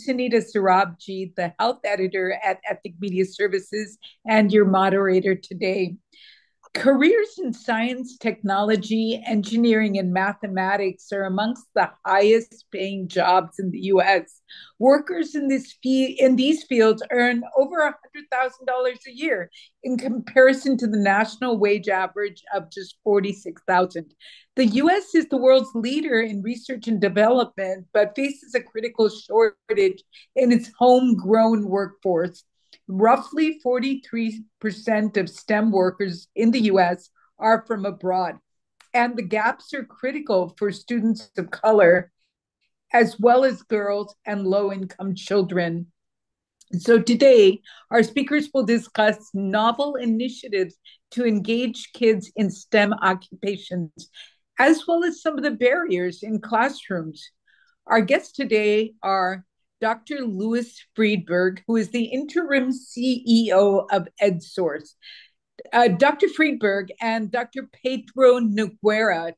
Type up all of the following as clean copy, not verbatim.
Sunita Sarabji, the health editor at Ethic Media Services, and your moderator today. Careers in science, technology, engineering, and mathematics are amongst the highest paying jobs in the US. Workers in these fields earn over $100,000 a year in comparison to the national wage average of just 46,000. The US is the world's leader in research and development, but faces a critical shortage in its homegrown workforce. Roughly 43% of STEM workers in the US are from abroad, and the gaps are critical for students of color, as well as girls and low income children. So, today, our speakers will discuss novel initiatives to engage kids in STEM occupations, as well as some of the barriers in classrooms. Our guests today are Dr. Louis Freedberg, who is the interim CEO of EdSource. Dr. Freedberg and Dr. Pedro Noguera,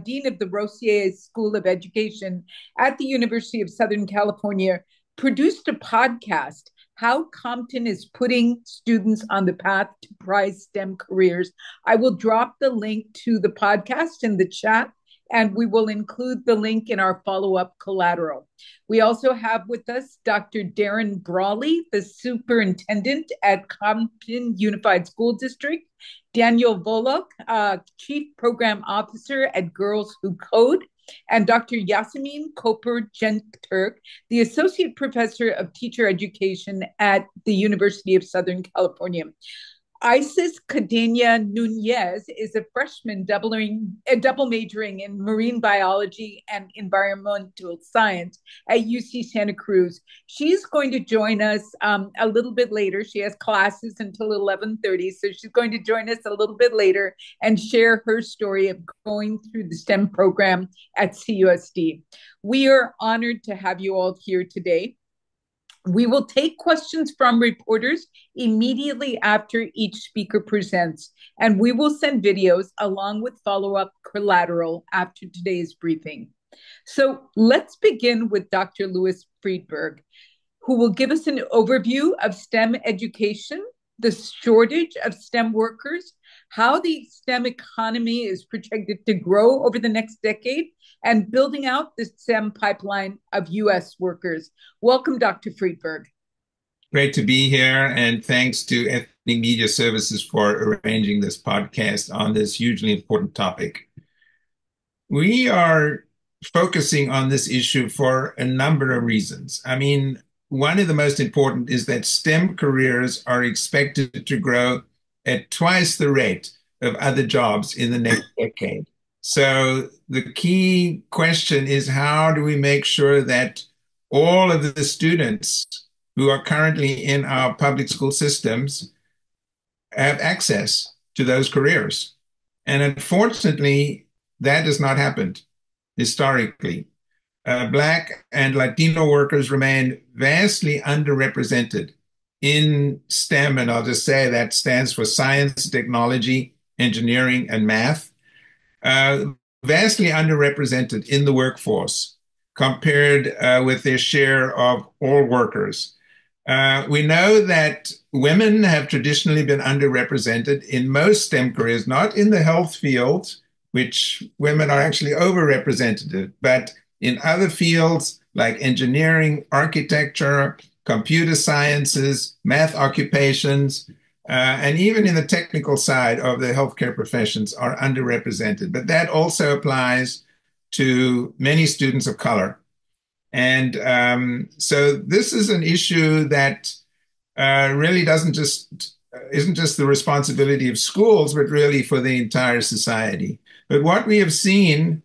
Dean of the Rossier School of Education at the University of Southern California, produced a podcast, How Compton is Putting Students on the Path to Prize STEM Careers. I will drop the link to the podcast in the chat, and we will include the link in our follow-up collateral. We also have with us Dr. Darin Brawley, the superintendent at Compton Unified School District, Daniel Voloch, Chief Program Officer at Girls Who Code, and Dr. Yasemin Koper-Genturk, the Associate Professor of Teacher Education at the University of Southern California. Isis Cadena Nunez is a freshman double majoring in marine biology and environmental science at UC Santa Cruz. She's going to join us a little bit later. She has classes until 11:30, so she's going to join us a little bit later and share her story of going through the STEM program at CUSD. We are honored to have you all here today. We will take questions from reporters immediately after each speaker presents, and we will send videos along with follow-up collateral after today's briefing. So let's begin with Dr. Louis Freedberg, who will give us an overview of STEM education, the shortage of STEM workers, how the STEM economy is projected to grow over the next decade, and building out the STEM pipeline of U.S. workers. Welcome, Dr. Freedberg. Great to be here, and thanks to Ethnic Media Services for arranging this podcast on this hugely important topic. We are focusing on this issue for a number of reasons. I mean, one of the most important is that STEM careers are expected to grow at twice the rate of other jobs in the next decade. So the key question is, how do we make sure that all of the students who are currently in our public school systems have access to those careers? And unfortunately, that has not happened historically. Black and Latino workers remain vastly underrepresented in STEM, and I'll just say that stands for science, technology, engineering, and math. Vastly underrepresented in the workforce compared with their share of all workers. We know that women have traditionally been underrepresented in most STEM careers, not in the health field, which women are actually overrepresented, but in other fields like engineering, architecture, computer sciences, math occupations, and even in the technical side of the healthcare professions are underrepresented. But that also applies to many students of color. And so this is an issue that really isn't just the responsibility of schools, but really for the entire society. But what we have seen,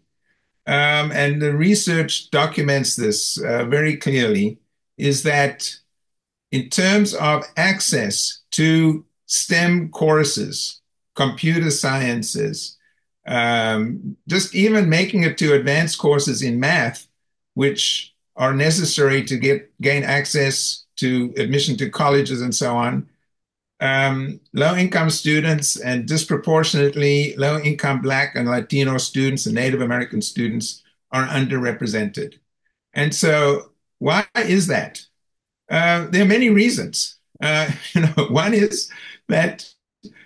and the research documents this very clearly, is that in terms of access to STEM courses, computer sciences, just even making it to advanced courses in math, which are necessary to gain access to admission to colleges and so on, low-income students and disproportionately low-income Black and Latino students and Native American students are underrepresented. And so why is that? There are many reasons. One is that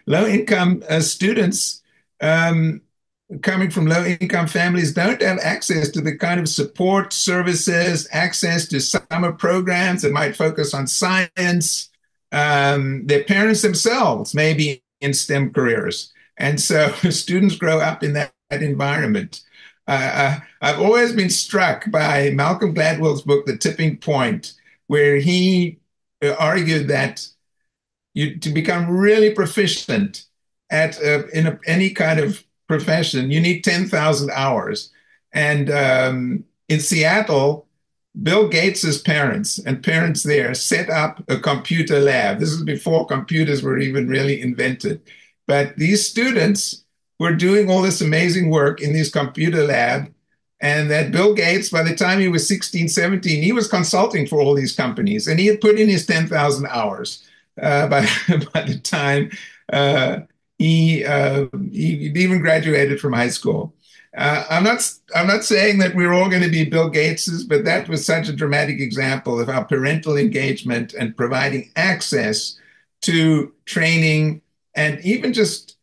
low-income students coming from low-income families don't have access to the kind of support services, access to summer programs that might focus on science. Their parents themselves may be in STEM careers. And so students grow up in that environment. I've always been struck by Malcolm Gladwell's book, The Tipping Point, where he argued that to become really proficient at any kind of profession, you need 10,000 hours. And in Seattle, Bill Gates's parents and parents there set up a computer lab. This is before computers were even really invented. But these students were doing all this amazing work in this computer lab. And that Bill Gates, by the time he was 16, 17, he was consulting for all these companies. And he had put in his 10,000 hours by the time he even graduated from high school. I'm not saying that we're all going to be Bill Gateses, but that was such a dramatic example of how parental engagement and providing access to training and even just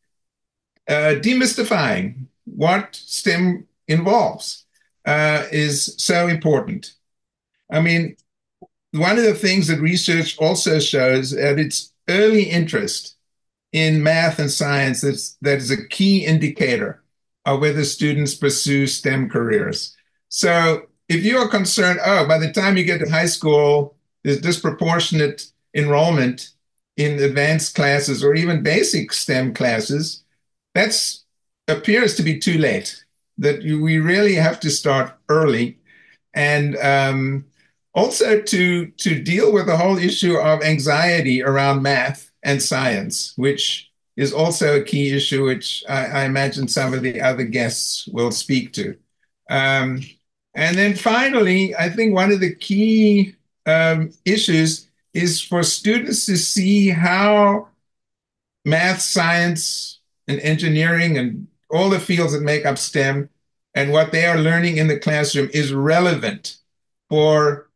demystifying what STEM involves is so important. I mean, one of the things that research also shows that it's early interest in math and science that is a key indicator of whether students pursue STEM careers. So if you are concerned, oh, by the time you get to high school, there's disproportionate enrollment in advanced classes or even basic STEM classes, that appears to be too late, that we really have to start early. And also to deal with the whole issue of anxiety around math and science, which is also a key issue, which I imagine some of the other guests will speak to. And then finally, I think one of the key issues is for students to see how math, science, and engineering and all the fields that make up STEM and what they are learning in the classroom is relevant for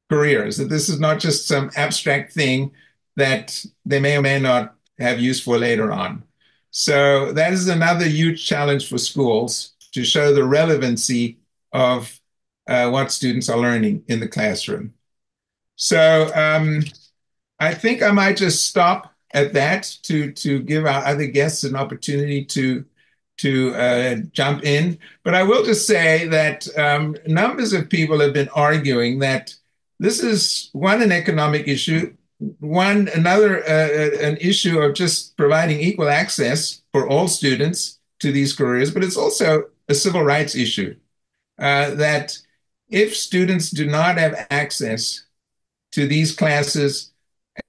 careers, that this is not just some abstract thing that they may or may not have use for later on. So that is another huge challenge for schools to show the relevancy of what students are learning in the classroom. So I think I might just stop at that to give our other guests an opportunity to jump in. But I will just say that numbers of people have been arguing that this is an economic issue, an issue of just providing equal access for all students to these careers, but it's also a civil rights issue, that if students do not have access to these classes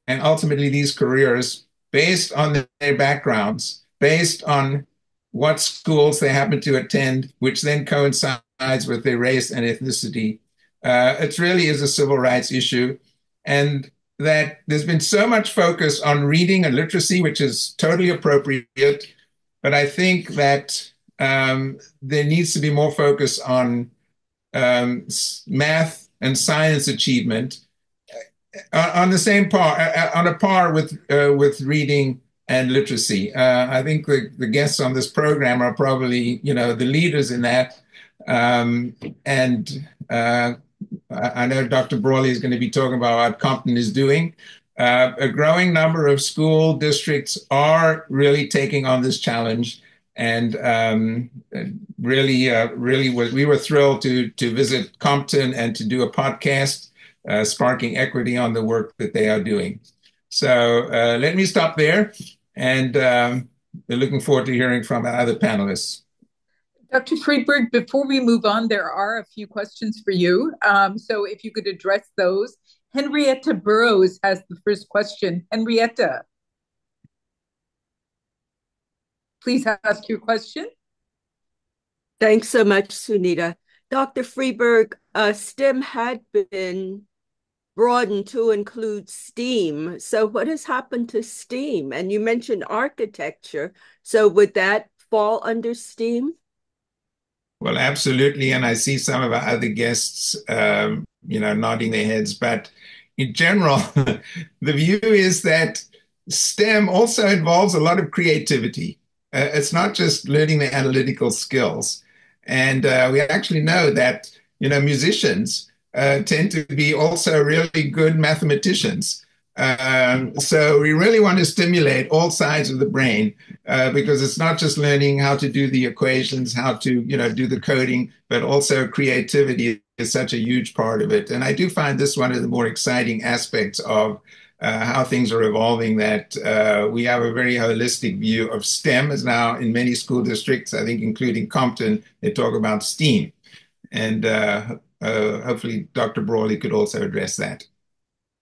and ultimately these careers based on their backgrounds, based on what schools they happen to attend, which then coincides with their race and ethnicity, it really is a civil rights issue. And that there's been so much focus on reading and literacy, which is totally appropriate. But I think that there needs to be more focus on math and science achievement on the same par, on a par with reading and literacy. I think the guests on this program are probably, the leaders in that. I know Dr. Brawley is going to be talking about what Compton is doing. A growing number of school districts are really taking on this challenge, and we were thrilled to visit Compton and to do a podcast sparking equity on the work that they are doing. So let me stop there, and we're looking forward to hearing from our other panelists. Dr. Freedberg, before we move on, there are a few questions for you. So if you could address those. Henrietta Burrows has the first question. Henrietta, please ask your question. Thanks so much, Sunita. Dr. Freedberg, STEM had been broadened to include STEAM. So what has happened to STEAM? And you mentioned architecture. So would that fall under STEAM? Well, absolutely. And I see some of our other guests, nodding their heads. But in general, the view is that STEM also involves a lot of creativity. It's not just learning the analytical skills. And we actually know that, musicians tend to be also really good mathematicians. So we really want to stimulate all sides of the brain because it's not just learning how to do the equations, how to, do the coding, but also creativity is such a huge part of it. And I do find this one of the more exciting aspects of how things are evolving, that we have a very holistic view of STEM, as now in many school districts, I think including Compton, they talk about STEAM. And hopefully Dr. Brawley could also address that.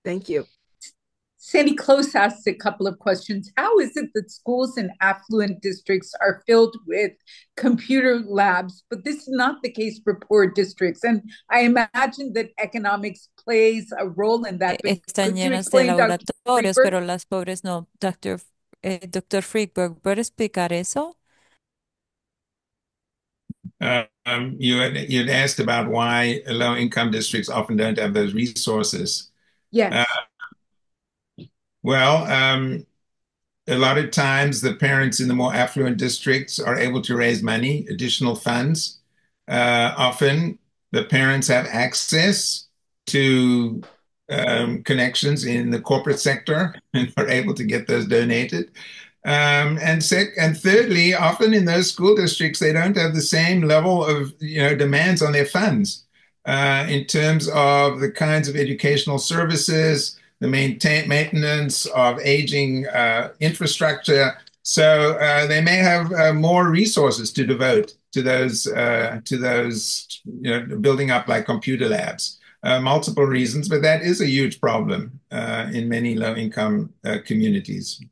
Thank you. Sandy Close asked a couple of questions. How is it that schools in affluent districts are filled with computer labs, but this is not the case for poor districts? And I imagine that economics plays a role in that. Están llenas de laboratorios, pero las pobres no. Dr. Freedberg, ¿puede explicar eso? You'd asked about why low-income districts often don't have those resources. Yes. Well, a lot of times the parents in the more affluent districts are able to raise money, additional funds. Often the parents have access to connections in the corporate sector and are able to get those donated. And thirdly, often in those school districts, they don't have the same level of demands on their funds in terms of the kinds of educational services, the maintenance of aging infrastructure. So they may have more resources to devote to those building up like computer labs. Multiple reasons, but that is a huge problem in many low-income communities.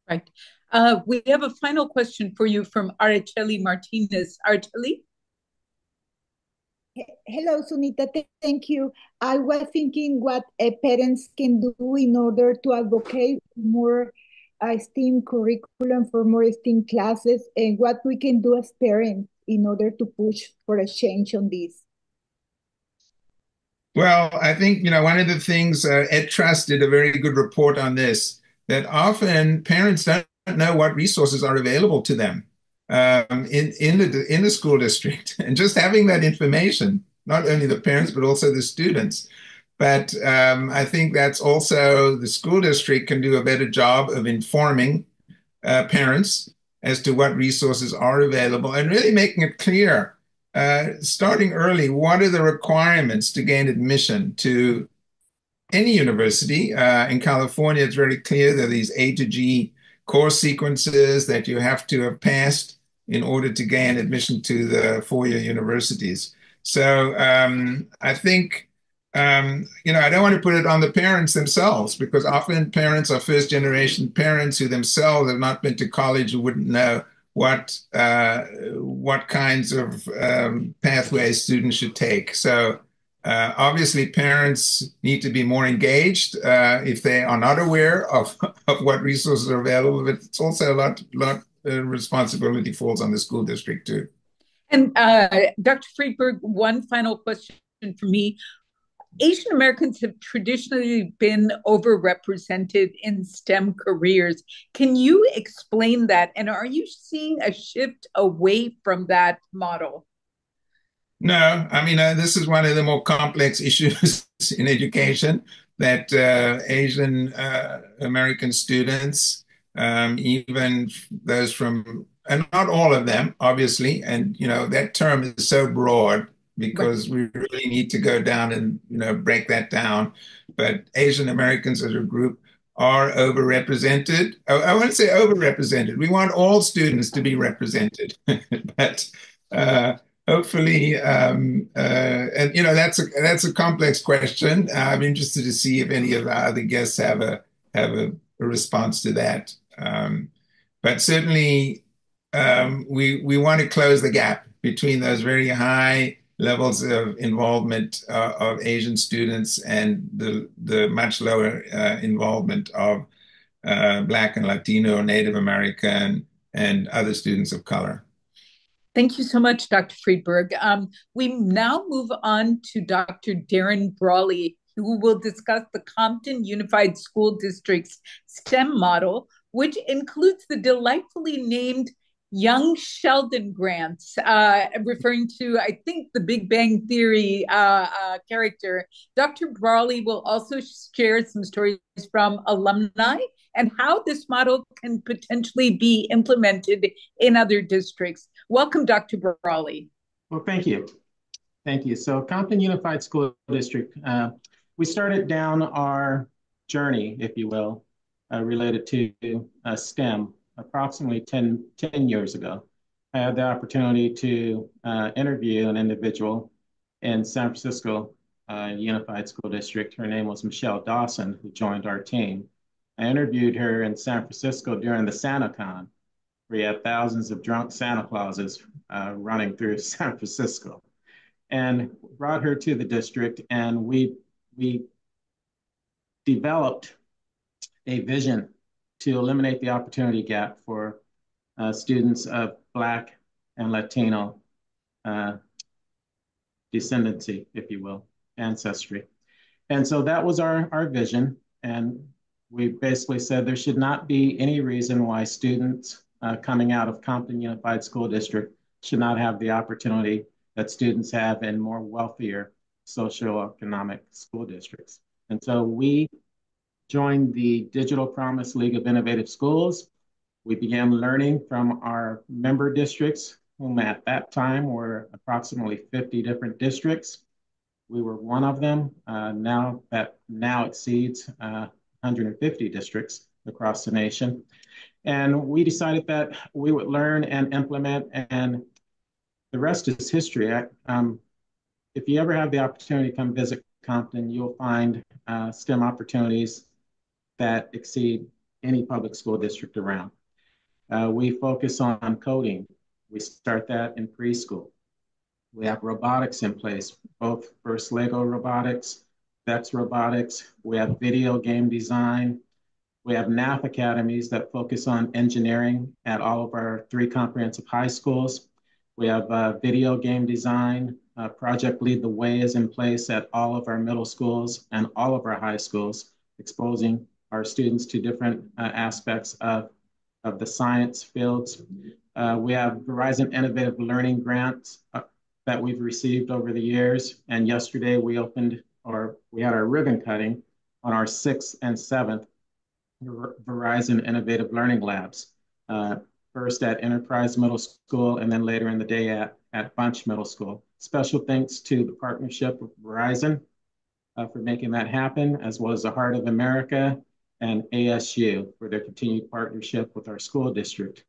Right. We have a final question for you from Araceli Martinez. Araceli? Hello, Sunita. Thank you. I was thinking what parents can do in order to advocate more STEAM curriculum, for more STEAM classes, and what we can do as parents in order to push for a change on this. Well, I think, one of the things, EdTrust did a very good report on this, that often parents don't know what resources are available to them in the school district. And just having that information, not only the parents, but also the students. But I think that's also the school district can do a better job of informing parents as to what resources are available and really making it clear, starting early, what are the requirements to gain admission to any university. In California, it's very clear that these A to G course sequences that you have to have passed in order to gain admission to the four-year universities. So I think, I don't want to put it on the parents themselves, because often parents are first-generation parents who themselves have not been to college, who wouldn't know what kinds of pathways students should take. So obviously, parents need to be more engaged if they are not aware of what resources are available. But it's also a lot responsibility falls on the school district too. And Dr. Freedberg, one final question for me. Asian Americans have traditionally been overrepresented in STEM careers. Can you explain that? And are you seeing a shift away from that model? No, I mean, this is one of the more complex issues in education, that Asian American students, even those from, and not all of them, obviously, and, that term is so broad because we really need to go down and, break that down. But Asian Americans as a group are overrepresented. I won't say overrepresented. We want all students to be represented, but hopefully, and that's a complex question. I'm interested to see if any of our other guests have a response to that. But certainly, we want to close the gap between those very high levels of involvement of Asian students and the much lower involvement of Black and Latino or Native American and other students of color. Thank you so much, Dr. Freedberg. We now move on to Dr. Darin Brawley. who will discuss the Compton Unified School District's STEM model, which includes the delightfully named Young Sheldon grants, referring to, I think, the Big Bang Theory character. Dr. Brawley will also share some stories from alumni and how this model can potentially be implemented in other districts. Welcome, Dr. Brawley. Well, thank you. Thank you. So Compton Unified School District, we started down our journey, if you will, related to STEM approximately 10 years ago. I had the opportunity to interview an individual in San Francisco Unified School District. Her name was Michelle Dawson, who joined our team. I interviewed her in San Francisco during the SantaCon, where you had thousands of drunk Santa Clauses running through San Francisco, and brought her to the district, and we developed a vision to eliminate the opportunity gap for students of Black and Latino descendancy, if you will, ancestry. And so that was our vision. And we basically said there should not be any reason why students coming out of Compton Unified School District should not have the opportunity that students have in more wealthier socioeconomic school districts. And so we joined the Digital Promise League of Innovative Schools. We began learning from our member districts, whom at that time were approximately 50 different districts. We were one of them. Now exceeds 150 districts across the nation. And we decided that we would learn and implement, and the rest is history. If you ever have the opportunity to come visit Compton, you'll find STEM opportunities that exceed any public school district around. We focus on coding. We start that in preschool. We have robotics in place, both First Lego robotics, Vex robotics. We have video game design. We have NAF academies that focus on engineering at all of our 3 comprehensive high schools. We have video game design. Project Lead the Way is in place at all of our middle schools and all of our high schools, exposing our students to different aspects of the science fields. We have Verizon Innovative Learning grants that we've received over the years. And yesterday we had our ribbon cutting on our 6th and 7th Verizon Innovative Learning Labs. First at Enterprise Middle School, and then later in the day at Bunch Middle School. Special thanks to the partnership with Verizon for making that happen, as well as the Heart of America and ASU for their continued partnership with our school district.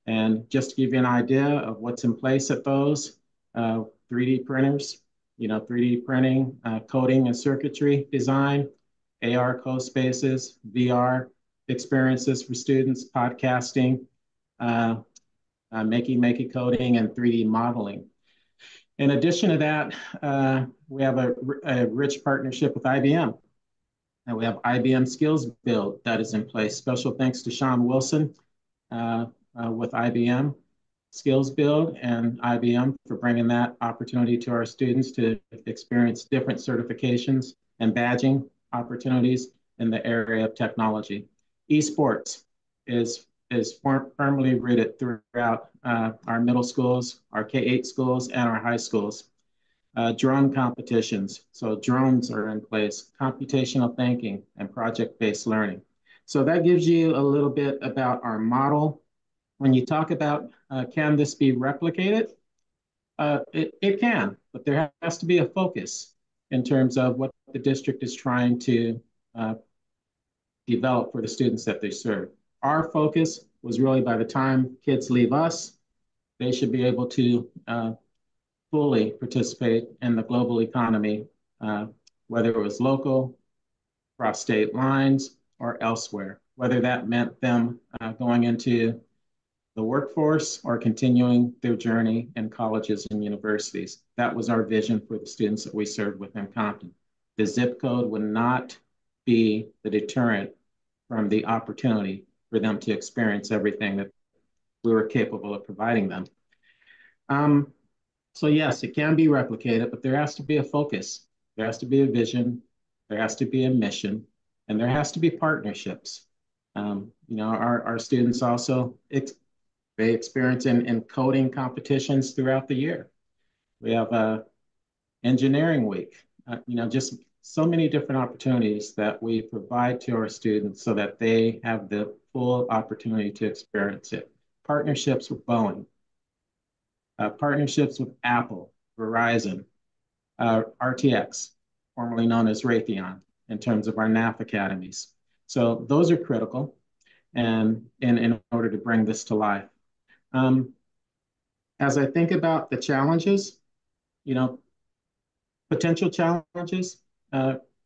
And just to give you an idea of what's in place at those, 3D printers, 3D printing, coding and circuitry design, AR co-spaces, VR experiences for students, podcasting, Makey coding, and 3D modeling. In addition to that, we have a rich partnership with IBM. And we have IBM Skills Build that is in place. Special thanks to Sean Wilson with IBM Skills Build and IBM for bringing that opportunity to our students to experience different certifications and badging opportunities in the area of technology. Esports is firmly rooted throughout our middle schools, our K-8 schools, and our high schools. Drone competitions, so drones are in place, computational thinking, and project-based learning. So that gives you a little bit about our model. When you talk about can this be replicated, it can, but there has to be a focus in terms of what the district is trying to develop for the students that they serve. Our focus was really, by the time kids leave us, they should be able to fully participate in the global economy, whether it was local, across state lines, or elsewhere, whether that meant them going into the workforce or continuing their journey in colleges and universities. That was our vision for the students that we served within Compton. The zip code would not be the deterrent from the opportunity for them to experience everything that we were capable of providing them. So yes, it can be replicated, but there has to be a focus. There has to be a vision. there has to be a mission, and there has to be partnerships. Our students also, they experience in coding competitions throughout the year. We have a engineering week, just so many different opportunities that we provide to our students so that they have the full opportunity to experience it. Partnerships with Boeing, partnerships with Apple, Verizon, RTX, formerly known as Raytheon, in terms of our NAF academies. So those are critical, and in order to bring this to life. As I think about the challenges, potential challenges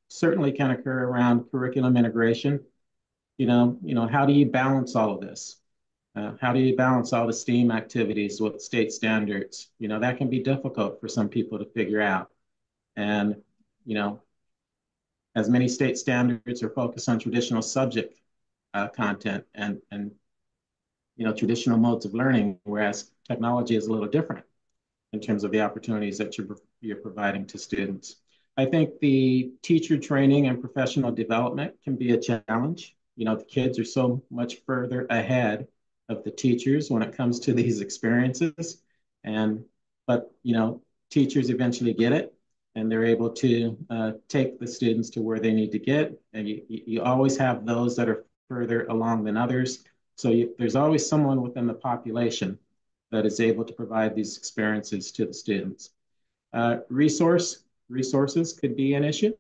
certainly can occur around curriculum integration. How do you balance all of this? How do you balance all the STEAM activities with state standards? That can be difficult for some people to figure out. And, as many state standards are focused on traditional subject content and traditional modes of learning, whereas technology is a little different in terms of the opportunities that you're providing to students. I think the teacher training and professional development can be a challenge. The kids are so much further ahead of the teachers when it comes to these experiences. But teachers eventually get it, and they're able to take the students to where they need to get. And you always have those that are further along than others. So there's always someone within the population that is able to provide these experiences to the students. Resources could be an issue.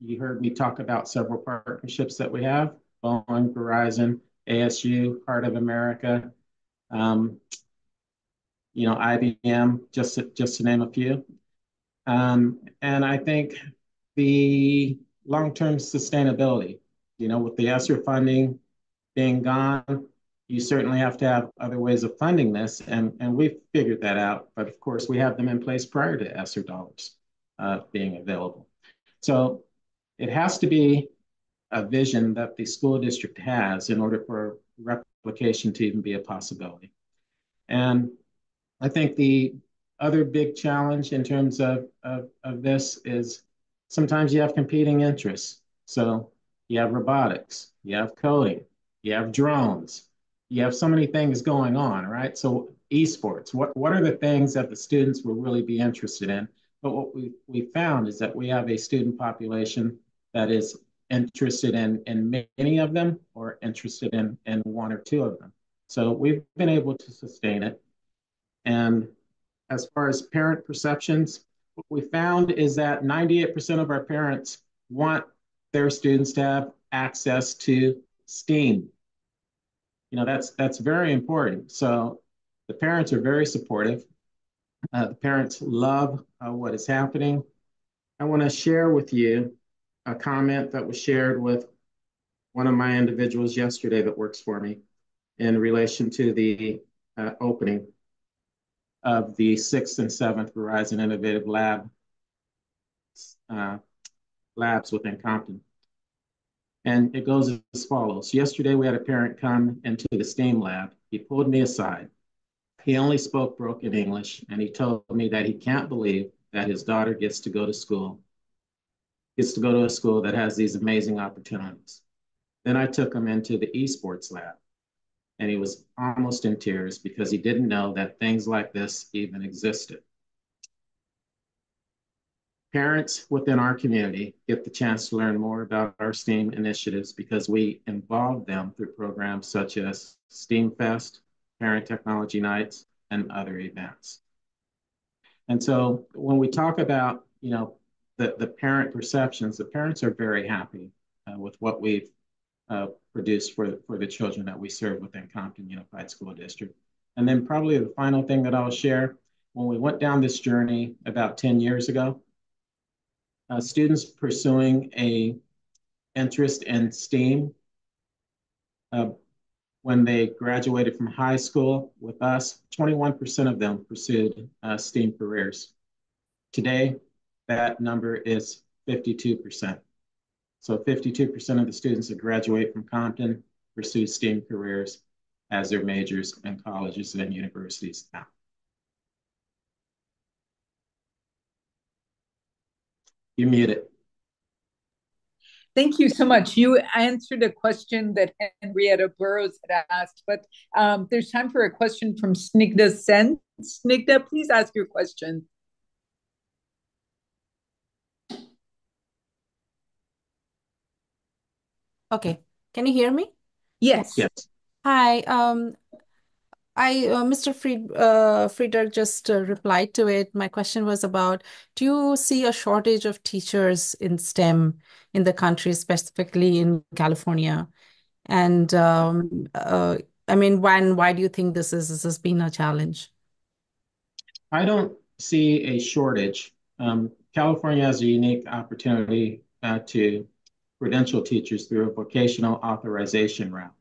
You heard me talk about several partnerships that we have: Boeing, Verizon, ASU, Heart of America, IBM, just to name a few. And I think the long-term sustainability, with the ESSER funding being gone, you certainly have to have other ways of funding this, and we've figured that out. But of course, we have them in place prior to ESSER dollars being available. So it has to be a vision that the school district has in order for replication to even be a possibility. And I think the other big challenge in terms of this is sometimes you have competing interests. So you have robotics, you have coding, you have drones, you have so many things going on, right? So esports, what are the things that the students will really be interested in? But what we found is that we have a student population that is interested in many of them, or interested in one or two of them. So we've been able to sustain it. And as far as parent perceptions, what we found is that 98% of our parents want their students to have access to STEAM. That's very important. So the parents are very supportive. The parents love what is happening. I want to share with you a comment that was shared with one of my individuals yesterday that works for me in relation to the opening of the 6th and 7th Verizon Innovative Labs within Compton. And it goes as follows. Yesterday, we had a parent come into the STEAM lab. He pulled me aside. He only spoke broken English, and he told me that he can't believe that his daughter gets to go to a school that has these amazing opportunities. Then I took him into the esports lab, and he was almost in tears because he didn't know that things like this even existed. Parents within our community get the chance to learn more about our STEAM initiatives because we involve them through programs such as STEAM Fest, Parent Technology Nights, and other events. And so when we talk about, the parent perceptions, the parents are very happy with what we've produced for the children that we serve within Compton Unified School District. And then probably the final thing that I'll share, when we went down this journey about 10 years ago, students pursuing a interest in STEAM, when they graduated from high school with us, 21% of them pursued STEAM careers. Today, that number is 52%. So 52% of the students that graduate from Compton pursue STEAM careers as their majors in colleges and universities now. You're muted. Thank you so much. You answered a question that Henrietta Burrows had asked, but there's time for a question from Snigdha Sen. Snigdha, please ask your question. Okay, can you hear me? Yes. Yes. Hi, Mr. Frieder just replied to it. My question was about, do you see a shortage of teachers in STEM in the country, specifically in California? And I mean, why do you think this has been a challenge? I don't see a shortage. California has a unique opportunity to credential teachers through a vocational authorization route,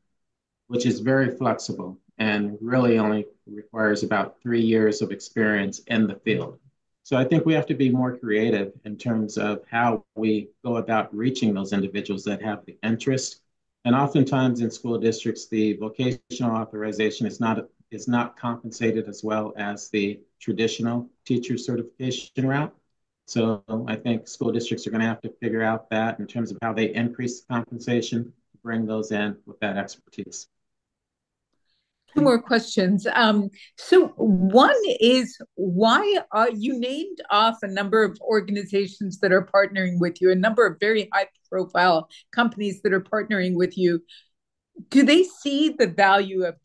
which is very flexible and really only requires about 3 years of experience in the field. So I think we have to be more creative in terms of how we go about reaching those individuals that have the interest. And oftentimes in school districts, the vocational authorization is not compensated as well as the traditional teacher certification route. So I think school districts are going to have to figure out that in terms of how they increase the compensation to bring those in with that expertise. Two more questions. So one is, why you named off a number of organizations that are partnering with you, a number of very high profile companies that are partnering with you. Do they see the value of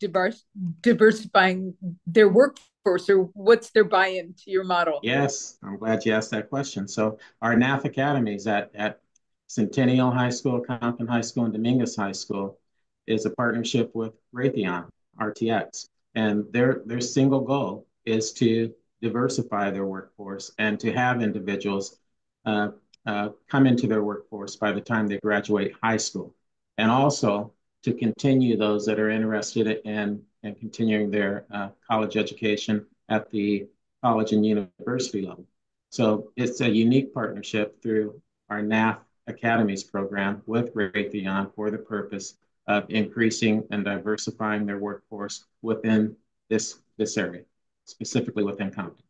diversifying their workforce, or what's their buy-in to your model? Yes, I'm glad you asked that question. So our NAF academies at Centennial High School, Compton High School, and Dominguez High School is a partnership with Raytheon, RTX. And their single goal is to diversify their workforce and to have individuals come into their workforce by the time they graduate high school. And also to continue those that are interested in continuing their college education at the college and university level. So it's a unique partnership through our NAF Academies program with Raytheon for the purpose of increasing and diversifying their workforce within this area, specifically within Compton.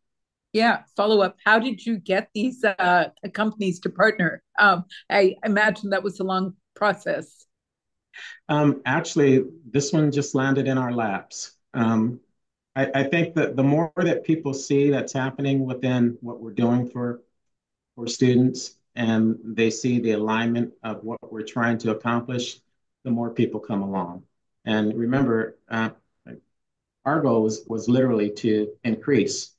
Yeah, follow up. How did you get these companies to partner? I imagine that was a long process. Actually, this one just landed in our laps. I think that the more that people see that's happening within what we're doing for students, and they see the alignment of what we're trying to accomplish, the more people come along. And remember, our goal was literally to increase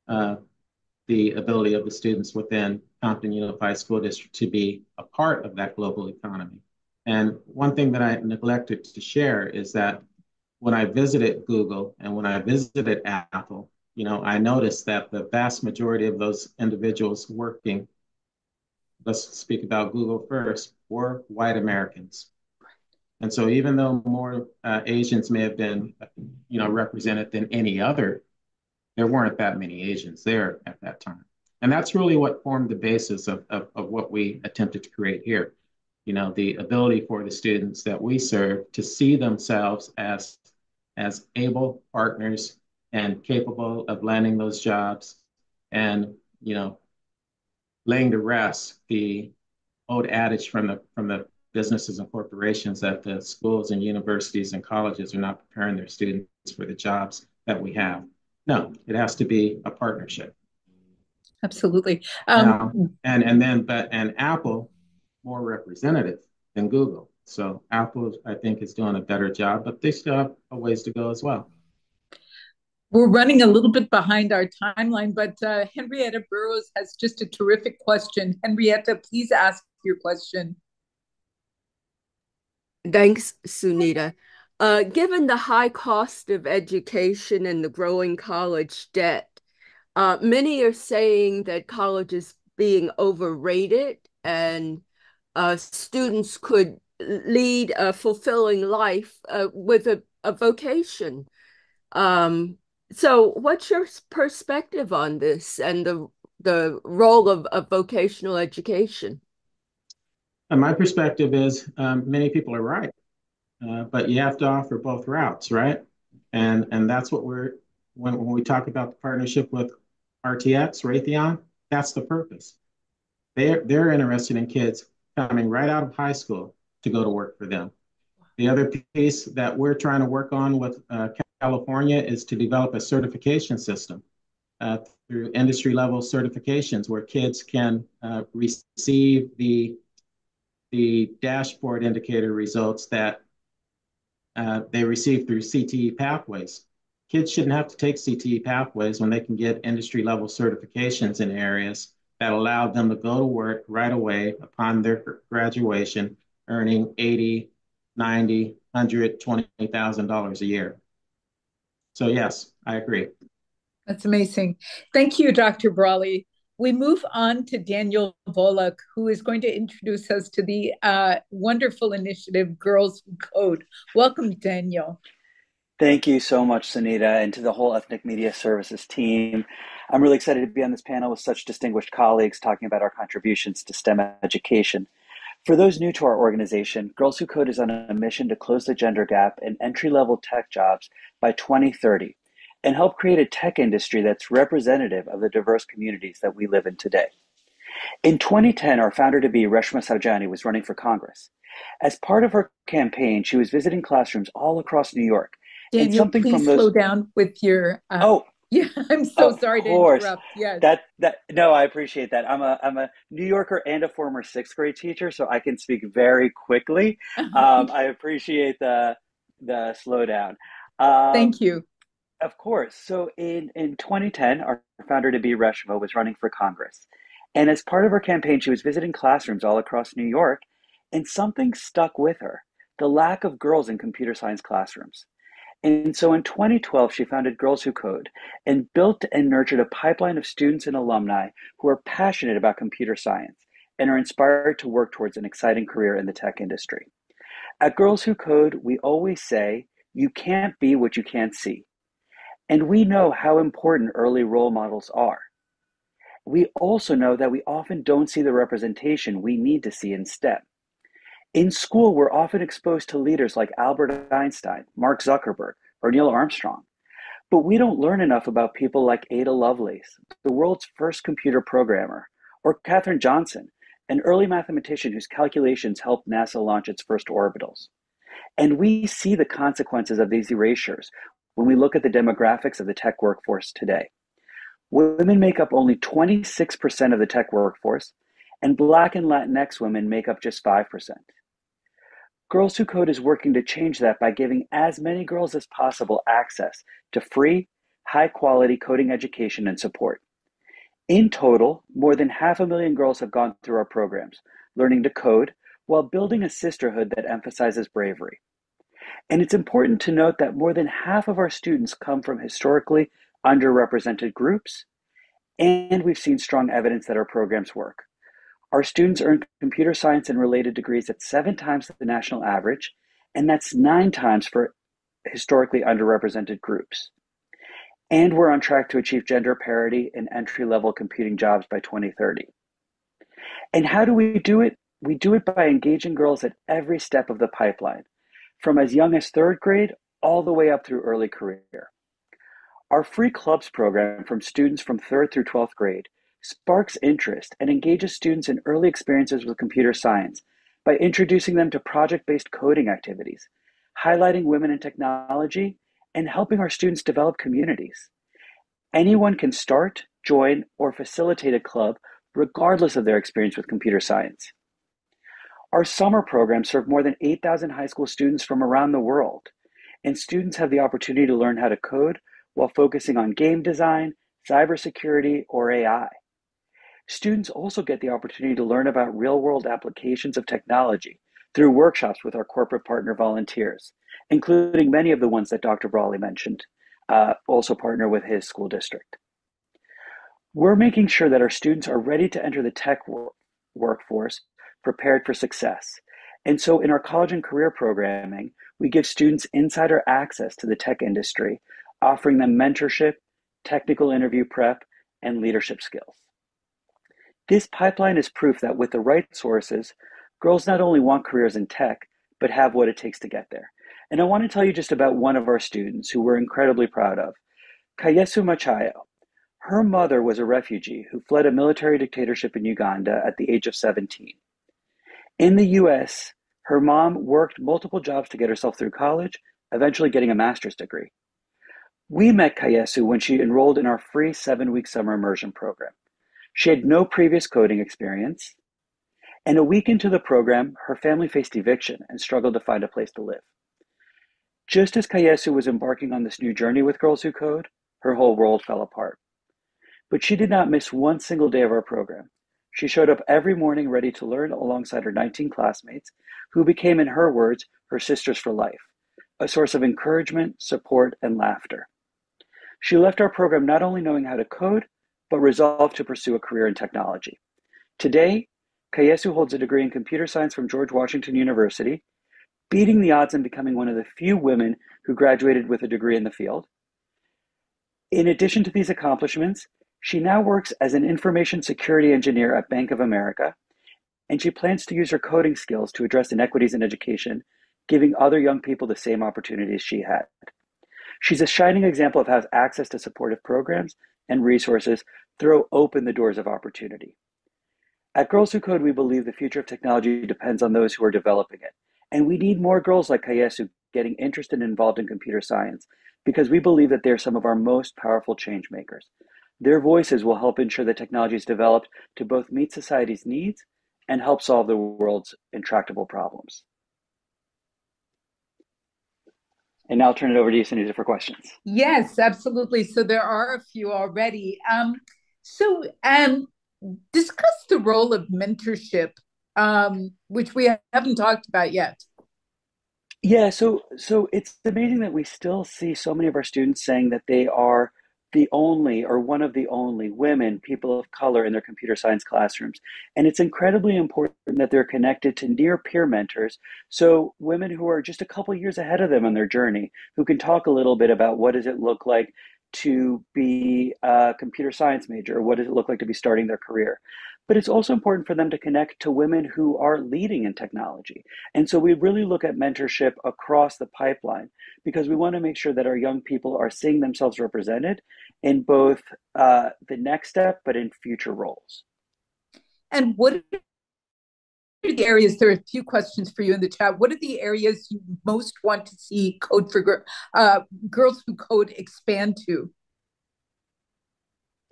the ability of the students within Compton Unified School District to be a part of that global economy. And one thing that I neglected to share is that when I visited Google and when I visited Apple, I noticed that the vast majority of those individuals working, let's speak about Google first, were white Americans. And so even though more Asians may have been, represented than any other, there weren't that many Asians there at that time. And that's really what formed the basis of what we attempted to create here. The ability for the students that we serve to see themselves as able partners and capable of landing those jobs and, laying to rest the old adage from the businesses and corporations that the schools and universities and colleges are not preparing their students for the jobs that we have. No, it has to be a partnership. Absolutely. And Apple more representative than Google. So Apple, I think, is doing a better job, but they still have a ways to go as well. We're running a little bit behind our timeline, but Henrietta Burrows has just a terrific question. Henrietta, please ask your question. Thanks, Sunita. Given the high cost of education and the growing college debt, many are saying that college is being overrated and students could lead a fulfilling life with a vocation. So what's your perspective on this and the role of vocational education? And my perspective is many people are right, but you have to offer both routes, right? And that's what when we talk about the partnership with RTX, Raytheon, that's the purpose. They're interested in kids coming right out of high school to go to work for them. The other piece that we're trying to work on with California is to develop a certification system through industry level certifications where kids can receive the dashboard indicator results that they receive through CTE pathways. Kids shouldn't have to take CTE pathways when they can get industry level certifications in areas that allow them to go to work right away upon their graduation, earning $80, $90, $100, $20,000 a year. So yes, I agree. That's amazing. Thank you, Dr. Brawley. We move on to Daniel Voloch, who is going to introduce us to the wonderful initiative, Girls Who Code. Welcome, Daniel. Thank you so much, Sunita, and to the whole Ethnic Media Services team. I'm really excited to be on this panel with such distinguished colleagues talking about our contributions to STEM education. For those new to our organization, Girls Who Code is on a mission to close the gender gap in entry-level tech jobs by 2030 and help create a tech industry that's representative of the diverse communities that we live in today. In 2010, our founder-to-be, Reshma Saujani, was running for Congress. As part of her campaign, she was visiting classrooms all across New York. Daniel, please slow down with your... Yeah, I'm so sorry to interrupt. Yes. No, I appreciate that. I'm a New Yorker and a former sixth grade teacher, so I can speak very quickly. I appreciate the slowdown. Thank you. Of course. So in 2010, our founder-to-be, Reshma, was running for Congress. And as part of her campaign, she was visiting classrooms all across New York, and something stuck with her: the lack of girls in computer science classrooms. And so in 2012, she founded Girls Who Code and built and nurtured a pipeline of students and alumni who are passionate about computer science and are inspired to work towards an exciting career in the tech industry. At Girls Who Code, we always say, you can't be what you can't see. And we know how important early role models are. We also know that we often don't see the representation we need to see in STEM. In school, we're often exposed to leaders like Albert Einstein, Mark Zuckerberg, or Neil Armstrong. But we don't learn enough about people like Ada Lovelace, the world's first computer programmer, or Katherine Johnson, an early mathematician whose calculations helped NASA launch its first orbitals. And we see the consequences of these erasures when we look at the demographics of the tech workforce today. Women make up only 26% of the tech workforce, and Black and Latinx women make up just 5%. Girls Who Code is working to change that by giving as many girls as possible access to free, high-quality coding education and support. In total, more than 500,000 girls have gone through our programs, learning to code while building a sisterhood that emphasizes bravery. And it's important to note that more than half of our students come from historically underrepresented groups, and we've seen strong evidence that our programs work. Our students earn computer science and related degrees at 7 times the national average, and that's 9 times for historically underrepresented groups. And we're on track to achieve gender parity in entry-level computing jobs by 2030. And how do we do it? We do it by engaging girls at every step of the pipeline, from as young as 3rd grade all the way up through early career. Our free clubs program from students from 3rd through 12th grade sparks interest and engages students in early experiences with computer science by introducing them to project-based coding activities, highlighting women in technology, and helping our students develop communities. Anyone can start, join, or facilitate a club regardless of their experience with computer science. Our summer programs serve more than 8,000 high school students from around the world, and students have the opportunity to learn how to code while focusing on game design, cybersecurity, or AI. Students also get the opportunity to learn about real-world applications of technology through workshops with our corporate partner volunteers, including many of the ones that Dr. Brawley mentioned, also partner with his school district. We're making sure that our students are ready to enter the tech workforce, prepared for success. And so in our college and career programming, we give students insider access to the tech industry, offering them mentorship, technical interview prep, and leadership skills. This pipeline is proof that with the right sources, girls not only want careers in tech, but have what it takes to get there. And I want to tell you just about one of our students who we're incredibly proud of, Kayesu Machayo. Her mother was a refugee who fled a military dictatorship in Uganda at the age of 17. In the US, her mom worked multiple jobs to get herself through college, eventually getting a master's degree. We met Kayesu when she enrolled in our free 7-week summer immersion program. She had no previous coding experience, and a week into the program, her family faced eviction and struggled to find a place to live. Just as Kayesu was embarking on this new journey with Girls Who Code, her whole world fell apart. But she did not miss one single day of our program. She showed up every morning ready to learn alongside her 19 classmates, who became, in her words, her sisters for life, a source of encouragement, support, and laughter. She left our program not only knowing how to code, but resolved to pursue a career in technology. Today, Kayesu holds a degree in computer science from George Washington University, beating the odds and becoming one of the few women who graduated with a degree in the field. In addition to these accomplishments, she now works as an information security engineer at Bank of America, and she plans to use her coding skills to address inequities in education, giving other young people the same opportunities she had. She's a shining example of how access to supportive programs and resources throw open the doors of opportunity. At Girls Who Code, we believe the future of technology depends on those who are developing it. And we need more girls like Kayesu getting interested and involved in computer science, because we believe that they're some of our most powerful change makers. Their voices will help ensure that technology is developed to both meet society's needs and help solve the world's intractable problems. And now I'll turn it over to you, Sunita, for questions. Yes, absolutely. So there are a few already. Discuss the role of mentorship, which we haven't talked about yet. Yeah, so it's amazing that we still see so many of our students saying that they are the only or one of the only women, people of color in their computer science classrooms. And it's incredibly important that they're connected to near peer mentors. So women who are just a couple years ahead of them on their journey, who can talk a little bit about what does it look like to be a computer science major, or what does it look like to be starting their career. But it's also important for them to connect to women who are leading in technology. And so we really look at mentorship across the pipeline, because we want to make sure that our young people are seeing themselves represented in both the next step, but in future roles. And what are the areas? There are a few questions for you in the chat. What are the areas you most want to see Code for Girls Who Code expand to?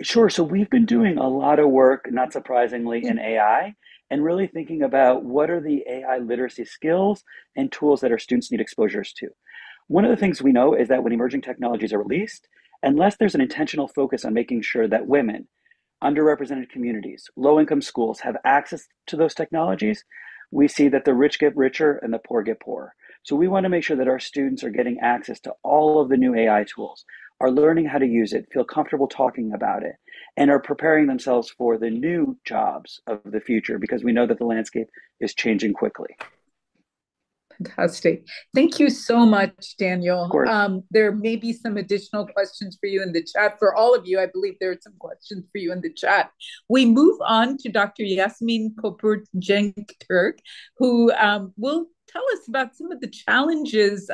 Sure. So we've been doing a lot of work, not surprisingly, in AI, and really thinking about what are the AI literacy skills and tools that our students need exposures to. One of the things we know is that when emerging technologies are released, unless there's an intentional focus on making sure that women, underrepresented communities, low-income schools have access to those technologies, we see that the rich get richer and the poor get poorer. So we want to make sure that our students are getting access to all of the new AI tools, are learning how to use it, feel comfortable talking about it, and are preparing themselves for the new jobs of the future, because we know that the landscape is changing quickly. Fantastic. Thank you so much, Daniel. Of course. There may be some additional questions for you in the chat. For all of you, I believe there are some questions for you in the chat. We move on to Dr. Yasmin Kopur-Cenk-Türk, who will tell us about some of the challenges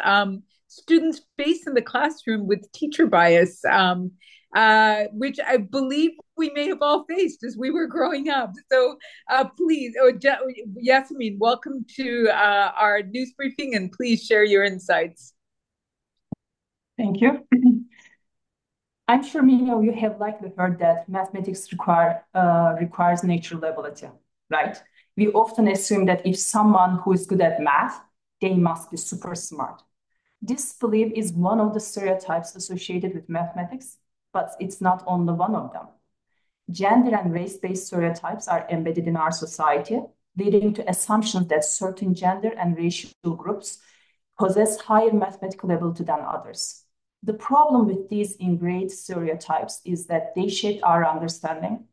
students face in the classroom with teacher bias, which I believe we may have all faced as we were growing up. So please, Yasmin, welcome to our news briefing, and please share your insights. Thank you. I'm sure many of you have likely heard that mathematics requires natural ability, right? We often assume that if someone who is good at math, they must be super smart. This belief is one of the stereotypes associated with mathematics, but it's not only one of them. Gender and race-based stereotypes are embedded in our society, leading to assumptions that certain gender and racial groups possess higher mathematical ability than others. The problem with these ingrained stereotypes is that they shape our understanding,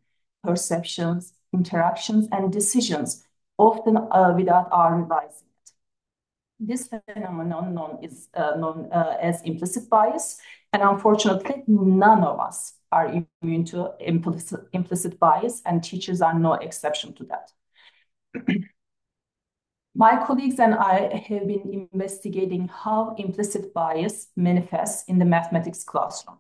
perceptions, interactions, and decisions, often without our realizing. This phenomenon is known as implicit bias, and unfortunately, none of us are immune to implicit bias, and teachers are no exception to that. My colleagues and I have been investigating how implicit bias manifests in the mathematics classroom.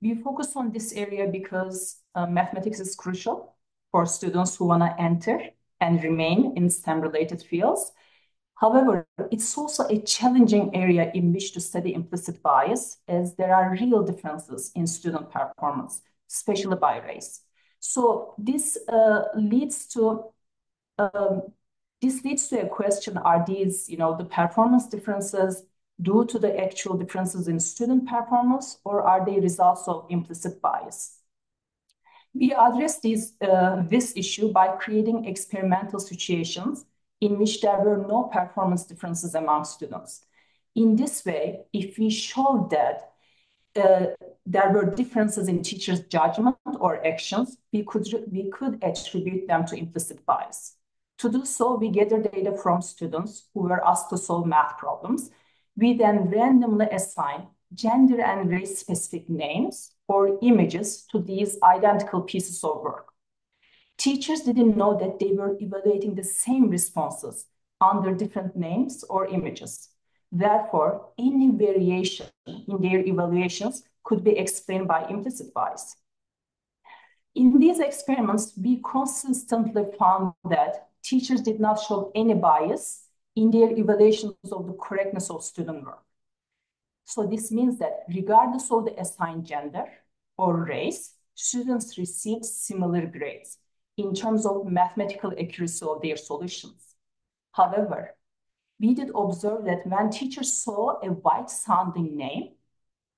We focus on this area because mathematics is crucial for students who want to enter and remain in STEM-related fields. However, it's also a challenging area in which to study implicit bias, as there are real differences in student performance, especially by race. So this leads to a question: are these, the performance differences due to the actual differences in student performance, or are they results of implicit bias? We address this issue by creating experimental situations in which there were no performance differences among students. In this way, if we show that there were differences in teachers' judgment or actions, we could attribute them to implicit bias. To do so, we gather data from students who were asked to solve math problems. We then randomly assign gender and race-specific names or images to these identical pieces of work. Teachers didn't know that they were evaluating the same responses under different names or images. Therefore, any variation in their evaluations could be explained by implicit bias. In these experiments, we consistently found that teachers did not show any bias in their evaluations of the correctness of student work. So this means that regardless of the assigned gender or race, students received similar grades in terms of mathematical accuracy of their solutions. However, we did observe that when teachers saw a white-sounding name,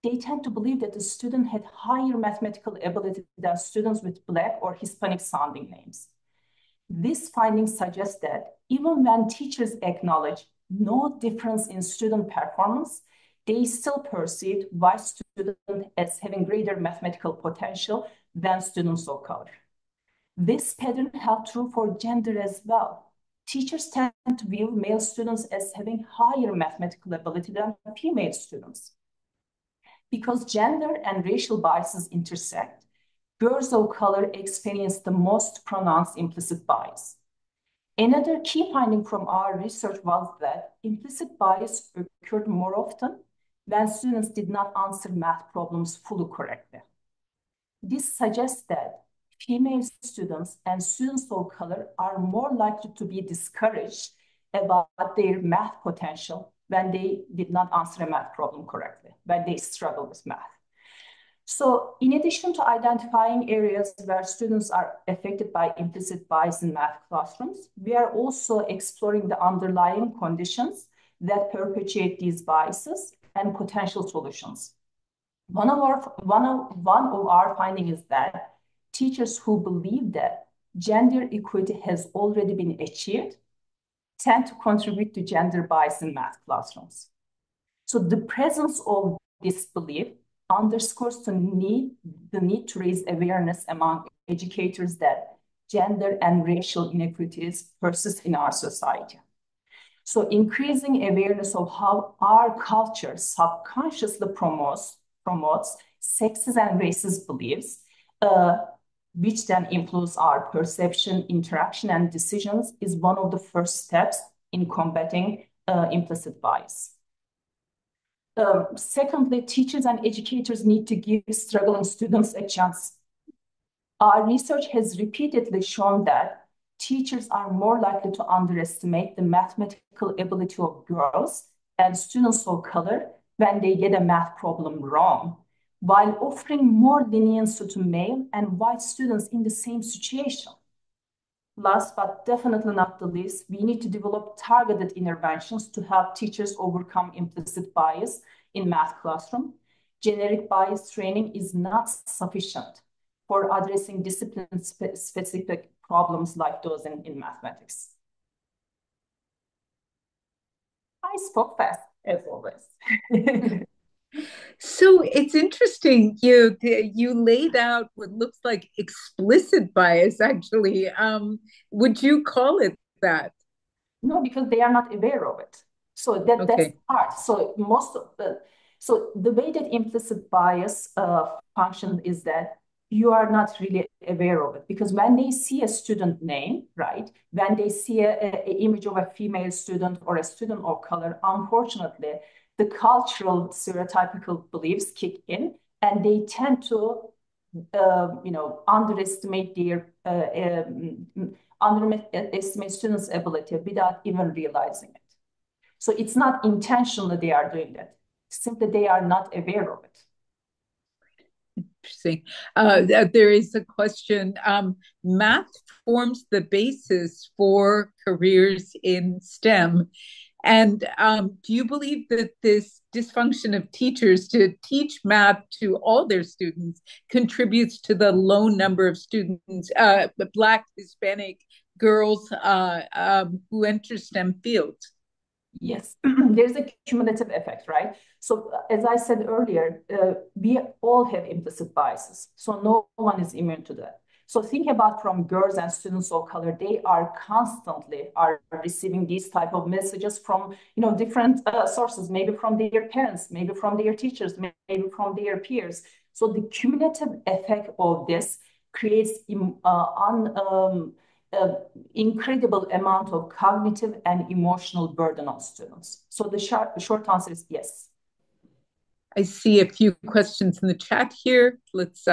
they tend to believe that the student had higher mathematical ability than students with Black or Hispanic-sounding names. This finding suggests that even when teachers acknowledge no difference in student performance, they still perceived white students as having greater mathematical potential than students of color. This pattern held true for gender as well. Teachers tend to view male students as having higher mathematical ability than female students. Because gender and racial biases intersect, girls of color experience the most pronounced implicit bias. Another key finding from our research was that implicit bias occurred more often when students did not answer math problems fully correctly. This suggests that female students and students of color are more likely to be discouraged about their math potential when they did not answer a math problem correctly, when they struggle with math. So in addition to identifying areas where students are affected by implicit bias in math classrooms, we are also exploring the underlying conditions that perpetuate these biases and potential solutions. One of our findings is that teachers who believe that gender equity has already been achieved tend to contribute to gender bias in math classrooms. So the presence of this belief underscores the need to raise awareness among educators that gender and racial inequities persist in our society. So increasing awareness of how our culture subconsciously promotes sexist and racist beliefs, which then influence our perception, interaction, and decisions, is one of the first steps in combating implicit bias. Secondly, teachers and educators need to give struggling students a chance. Our research has repeatedly shown that teachers are more likely to underestimate the mathematical ability of girls and students of color when they get a math problem wrong, while offering more leniency to male and white students in the same situation. Last but definitely not the least, we need to develop targeted interventions to help teachers overcome implicit bias in math classroom. Generic bias training is not sufficient for addressing discipline-specific problems like those in mathematics. I spoke fast, as always. So it's interesting. You laid out what looks like explicit bias, actually. Would you call it that? No, because they are not aware of it. So that's hard. So the way that implicit bias functions is that you are not really aware of it, because when they see a student name, right, when they see an image of a female student or a student of color, unfortunately, the cultural stereotypical beliefs kick in, and they tend to, underestimate their underestimate students' ability without even realizing it. So it's not intentionally they are doing that. Simply they are not aware of it. Interesting. There is a question. Math forms the basis for careers in STEM. And do you believe that this dysfunction of teachers to teach math to all their students contributes to the low number of students, Black, Hispanic girls who enter STEM fields? Yes, there's a cumulative effect, right? So as I said earlier, we all have implicit biases. So no one is immune to that. So think about from girls and students of color, they are constantly receiving these type of messages from different sources, maybe from their parents, maybe from their teachers, maybe from their peers. So the cumulative effect of this creates incredible amount of cognitive and emotional burden on students. So the short answer is yes. I see a few questions in the chat here. Let's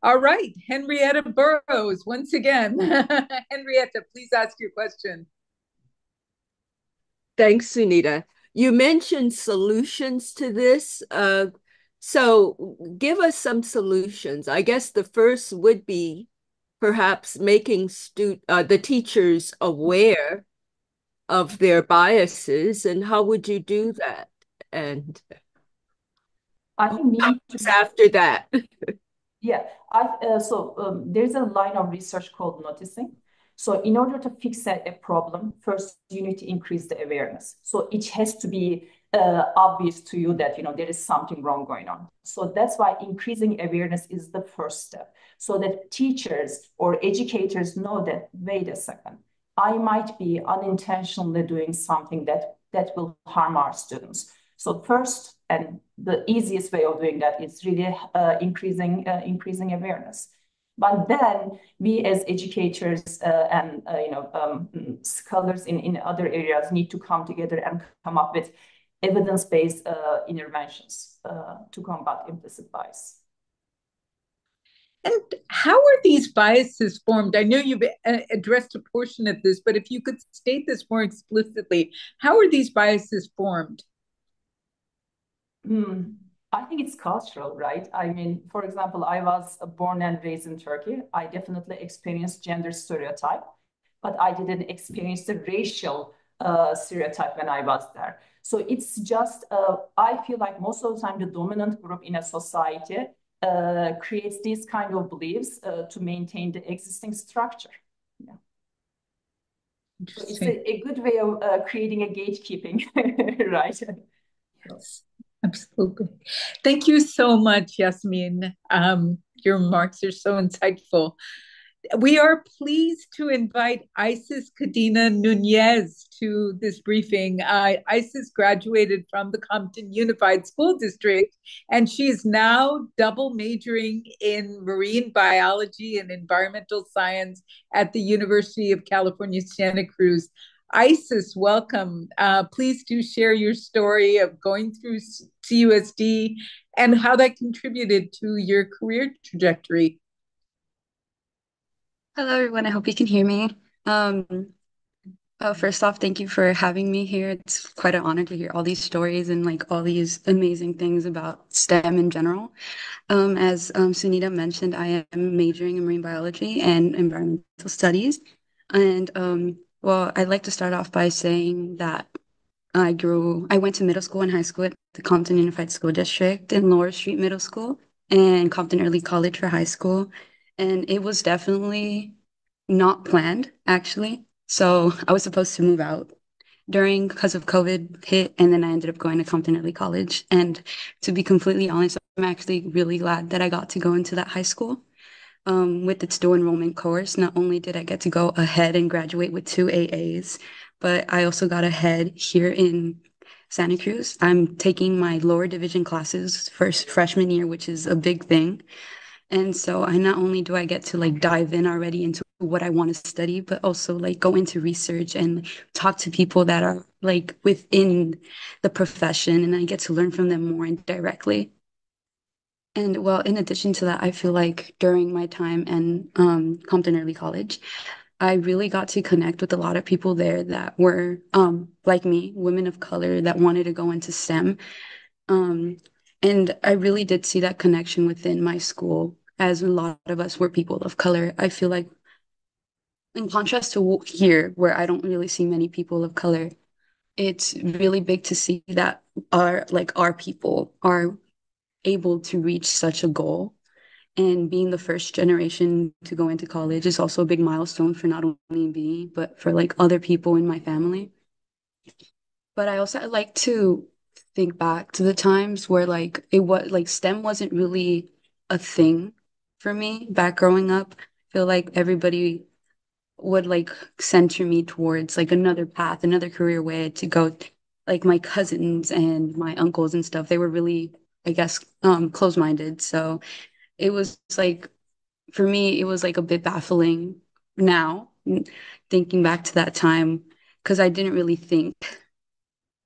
all right, Henrietta Burrows, once again. Henrietta, please ask your question. Thanks, Sunita. You mentioned solutions to this. So give us some solutions. I guess the first would be perhaps making the teachers aware of their biases. And how would you do that? And I think we need to after that. Yeah, there's a line of research called noticing. So in order to fix a problem, first you need to increase the awareness. So it has to be obvious to you that there is something wrong going on. So that's why increasing awareness is the first step, so that teachers or educators know that, wait a second, I might be unintentionally doing something that will harm our students. So first, and the easiest way of doing that is really increasing awareness. But then we as educators and scholars in other areas need to come together and come up with evidence-based interventions to combat implicit bias. And how are these biases formed? I know you've addressed a portion of this, but if you could state this more explicitly, how are these biases formed? I think it's cultural, right? I mean, for example, I was born and raised in Turkey. I definitely experienced gender stereotype, but I didn't experience the racial stereotype when I was there. So it's just, I feel like most of the time the dominant group in a society creates these kind of beliefs to maintain the existing structure. Yeah. So it's a good way of creating a gatekeeping, right? Yes. Absolutely. Thank you so much, Yasmin. Your remarks are so insightful. We are pleased to invite Isis Cadena Nunez to this briefing. Isis graduated from the Compton Unified School District, and she is now double majoring in marine biology and environmental science at the University of California, Santa Cruz. Isis, welcome. Please do share your story of going through CUSD and how that contributed to your career trajectory. Hello, everyone. I hope you can hear me. First off, thank you for having me here. It's quite an honor to hear all these stories and like all these amazing things about STEM in general. As Sunita mentioned, I am majoring in marine biology and environmental studies. And well, I'd like to start off by saying that I went to middle school and high school at the Compton Unified School District and Lower Street Middle School and Compton Early College for high school. And it was definitely not planned, actually. So I was supposed to move out because of COVID hit, and then I ended up going to Compton Early College. And to be completely honest, I'm actually really glad that I got to go into that high school. With its dual enrollment course, not only did I get to go ahead and graduate with 2 AAs, but I also got ahead here in Santa Cruz. I'm taking my lower division classes first freshman year, which is a big thing. And so I not only do I get to like dive in already into what I want to study, but also like go into research and talk to people that are like within the profession, and I get to learn from them more indirectly. And well, in addition to that, I feel like during my time in Compton Early College, I really got to connect with a lot of people there that were like me, women of color that wanted to go into STEM. Um, and I really did see that connection within my school, as a lot of us were people of color. I feel like, in contrast to here, where I don't really see many people of color, it's really big to see that our people are able to reach such a goal. And being the first generation to go into college is also a big milestone for not only me, but for like other people in my family. But I also like to think back to the times where like it was like STEM wasn't really a thing for me back growing up. I feel like everybody would like center me towards like another path, another career way to go. Like my cousins and my uncles and stuff, they were really, I guess, close-minded. So it was like, for me, it was like a bit baffling now, thinking back to that time, because I didn't really think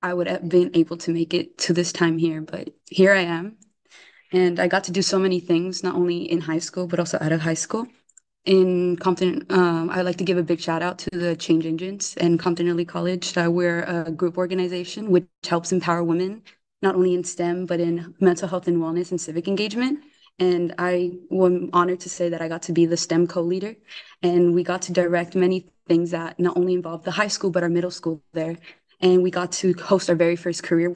I would have been able to make it to this time here. But here I am. And I got to do so many things, not only in high school, but also out of high school. In Compton, I'd like to give a big shout out to the Change Agents and Compton Early College. We're a group organization which helps empower women, not only in STEM, but in mental health and wellness and civic engagement. And I am honored to say that I got to be the STEM co-leader. And we got to direct many things that not only involved the high school, but our middle school there. And we got to host our very first career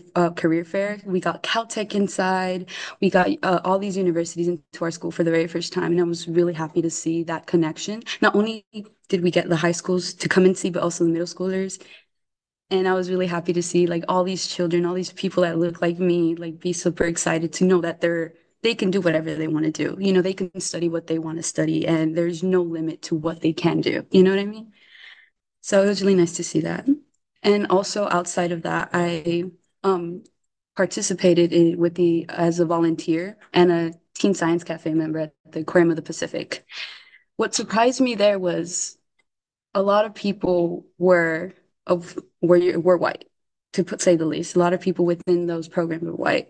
fair. We got Caltech inside. We got all these universities into our school for the very first time, and I was really happy to see that connection. Not only did we get the high schools to come and see, but also the middle schoolers. And I was really happy to see like all these children, all these people that look like me, like be super excited to know that they can do whatever they want to do. You know, they can study what they want to study, and there's no limit to what they can do. You know what I mean? So it was really nice to see that. And also outside of that, I participated as a volunteer and a Teen Science Cafe member at the Aquarium of the Pacific. What surprised me there was a lot of people were white, say the least. A lot of people within those programs were white.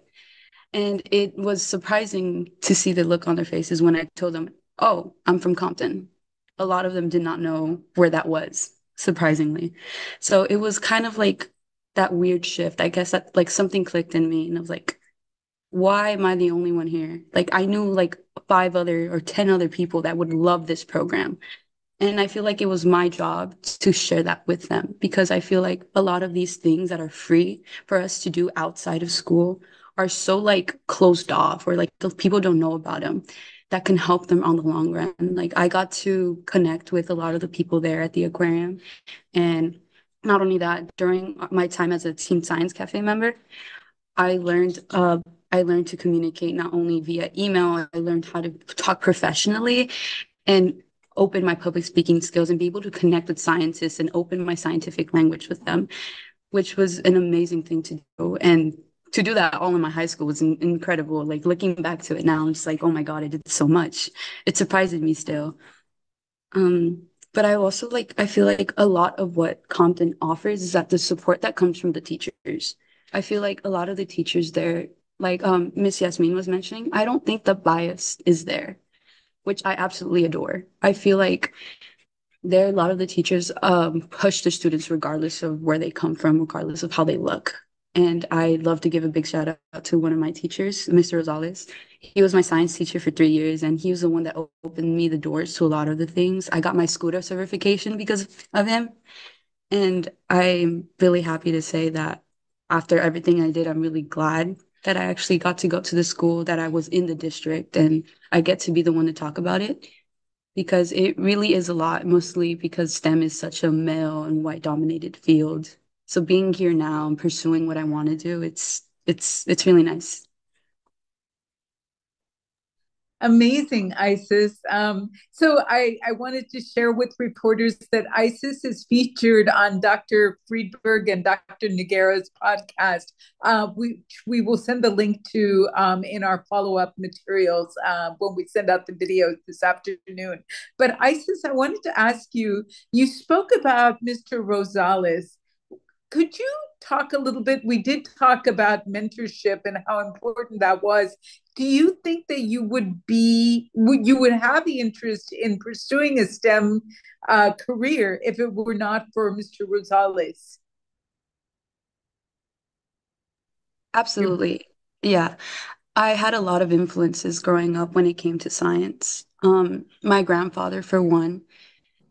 And it was surprising to see the look on their faces when I told them, "Oh, I'm from Compton." A lot of them did not know where that was, surprisingly. So it was kind of like that weird shift. I guess that like something clicked in me and I was like, why am I the only one here? Like I knew like 10 other people that would love this program. And I feel like it was my job to share that with them because I feel like a lot of these things that are free for us to do outside of school are so like closed off or like people don't know about them that can help them on the long run. Like I got to connect with a lot of the people there at the aquarium. And not only that, during my time as a Teen Science Cafe member, I learned to communicate not only via email, I learned how to talk professionally and open my public speaking skills and be able to connect with scientists and open my scientific language with them, which was an amazing thing to do. And to do that all in my high school was incredible. Like looking back to it now, I'm just like, oh my God, I did so much. It surprises me still. But I also I feel like a lot of what Compton offers is that the support that comes from the teachers. I feel like a lot of the teachers there, like Miss Yasmin was mentioning, I don't think the bias is there, which I absolutely adore. I feel like a lot of the teachers push the students regardless of where they come from, regardless of how they look. And I'd love to give a big shout out to one of my teachers, Mr. Rosales. He was my science teacher for 3 years, and he was the one that opened me the doors to a lot of the things. I got my scooter certification because of him. And I'm really happy to say that after everything I did, I'm really glad that I actually got to go to the school, that I was in the district, and I get to be the one to talk about it because it really is a lot, mostly because STEM is such a male and white dominated field. So being here now and pursuing what I want to do, it's really nice. Amazing, Isis. So I wanted to share with reporters that Isis is featured on Dr. Freedberg and Dr. Niguera's podcast. We will send the link to in our follow-up materials when we send out the videos this afternoon. But Isis, I wanted to ask you, you spoke about Mr. Rosales. Could you talk a little bit? We did talk about mentorship and how important that was. Do you think that you would have the interest in pursuing a STEM career if it were not for Mr. Rosales? Absolutely. Yeah. I had a lot of influences growing up when it came to science. My grandfather, for one,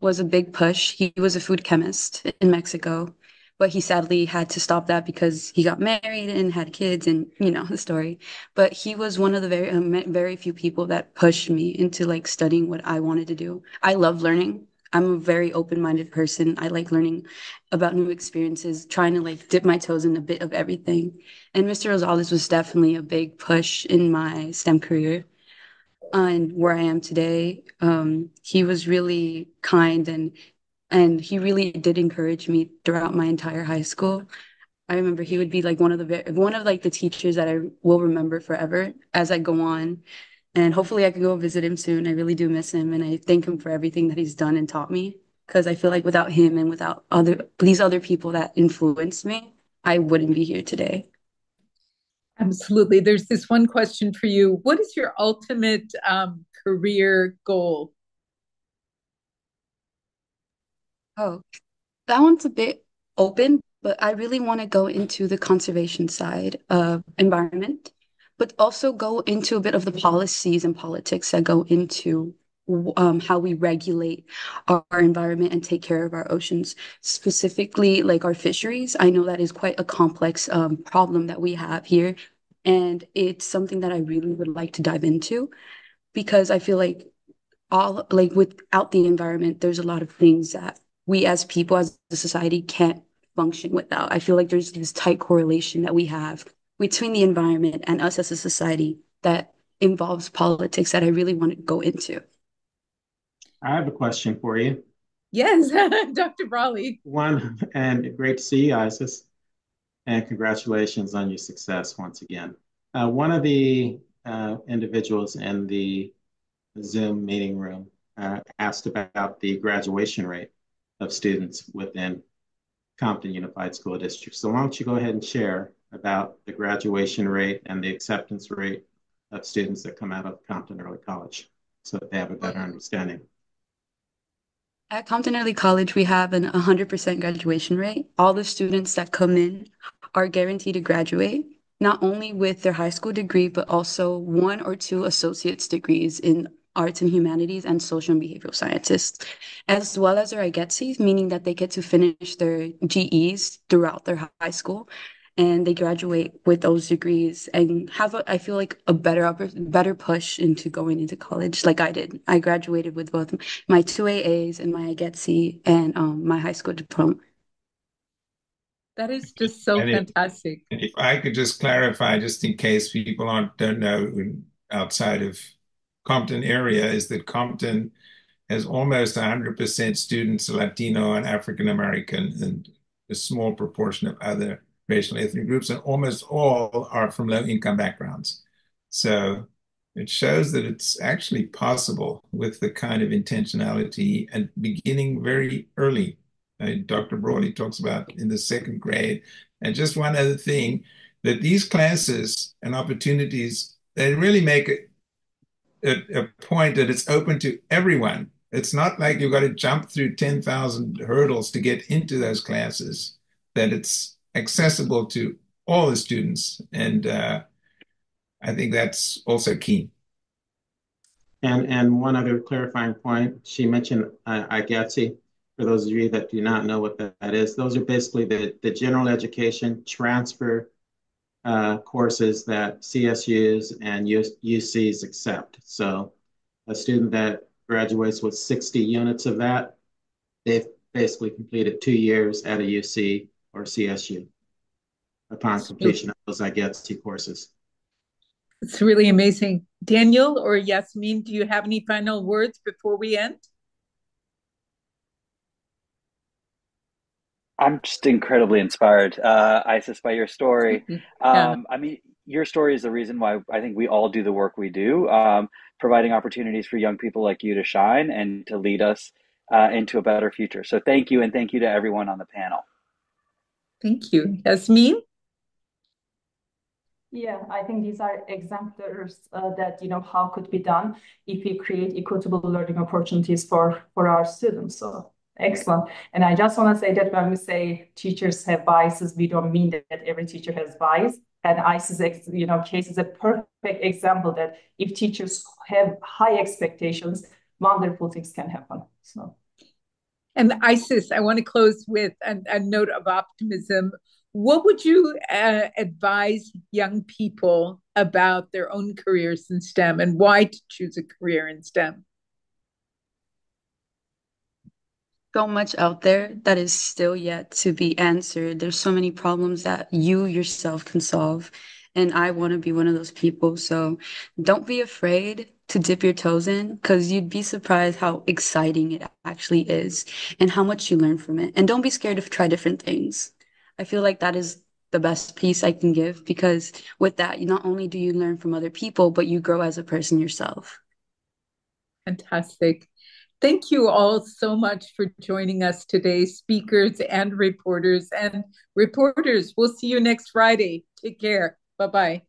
was a big push. He was a food chemist in Mexico, but he sadly had to stop that because he got married and had kids, and you know the story. But he was one of the very few people that pushed me into like studying what I wanted to do. I love learning. I'm a very open-minded person. I like learning about new experiences, trying to like dip my toes in a bit of everything. And Mr. Rosales was definitely a big push in my STEM career and where I am today. He was really kind and he really did encourage me throughout my entire high school. I remember he would be like one of like the teachers that I will remember forever as I go on. And hopefully I could go visit him soon. I really do miss him and I thank him for everything that he's done and taught me. Because I feel like without him and without these other people that influenced me, I wouldn't be here today. Absolutely. There's this one question for you. What is your ultimate career goal? Oh, that one's a bit open, but I really want to go into the conservation side of environment, but also go into a bit of the policies and politics that go into how we regulate our environment and take care of our oceans, specifically like our fisheries. I know that is quite a complex problem that we have here, and it's something that I really would like to dive into because I feel like all like without the environment, there's a lot of things that we as people, as a society, can't function without. I feel like there's this tight correlation that we have between the environment and us as a society that involves politics that I really want to go into. I have a question for you. Yes, Dr. Brawley. One, and great to see you, Isis, and congratulations on your success once again. One of the individuals in the Zoom meeting room asked about the graduation rate of students within Compton Unified School District. So why don't you go ahead and share about the graduation rate and the acceptance rate of students that come out of Compton Early College so that they have a better understanding. At Compton Early College, we have an 100% graduation rate. All the students that come in are guaranteed to graduate, not only with their high school degree, but also one or two associate's degrees in arts and humanities and social and behavioral sciences, as well as their IGETSs, meaning that they get to finish their GEs throughout their high school and they graduate with those degrees and have I feel like a better push into going into college like I did. I graduated with both my two AAs and my IGETC and my high school diploma. That is just so fantastic. If I could just clarify, just in case people don't know outside of Compton area, is that Compton has almost 100% students Latino and African American and a small proportion of other racial ethnic groups, and almost all are from low income backgrounds. So it shows that it's actually possible with the kind of intentionality and beginning very early. Dr. Brawley talks about in the second grade. And just one other thing, that these classes and opportunities, they really make a point that it's open to everyone. It's not like you've got to jump through 10,000 hurdles to get into those classes, that it's accessible to all the students. And I think that's also key. And one other clarifying point, she mentioned IGETSI. For those of you that do not know what that is, those are basically the general education transfer courses that CSUs and UCs accept. So a student that graduates with 60 units of that, they've basically completed 2 years at a UC or CSU upon completion of those IGETSI courses. It's really amazing. Daniel or Yasmin, do you have any final words before we end? I'm just incredibly inspired, Isis, by your story. Yeah. I mean, your story is the reason why I think we all do the work we do, providing opportunities for young people like you to shine and to lead us into a better future. So thank you, and thank you to everyone on the panel. Thank you. Yasmin? Yeah, I think these are exemplars that, how could be done if we create equitable learning opportunities for our students. So excellent. And I just want to say that when we say teachers have biases, we don't mean that every teacher has bias. And ICE's, case is a perfect example that if teachers have high expectations, wonderful things can happen. So. And Isis, I want to close with a note of optimism. What would you advise young people about their own careers in STEM and why to choose a career in STEM? So much out there that is still yet to be answered. There's so many problems that you yourself can solve. And I want to be one of those people. So don't be afraid to dip your toes in because you'd be surprised how exciting it actually is and how much you learn from it. And don't be scared to try different things. I feel like that is the best piece I can give because with that, you not only do you learn from other people, but you grow as a person yourself. Fantastic. Thank you all so much for joining us today, speakers and reporters. And reporters, we'll see you next Friday. Take care. Bye-bye.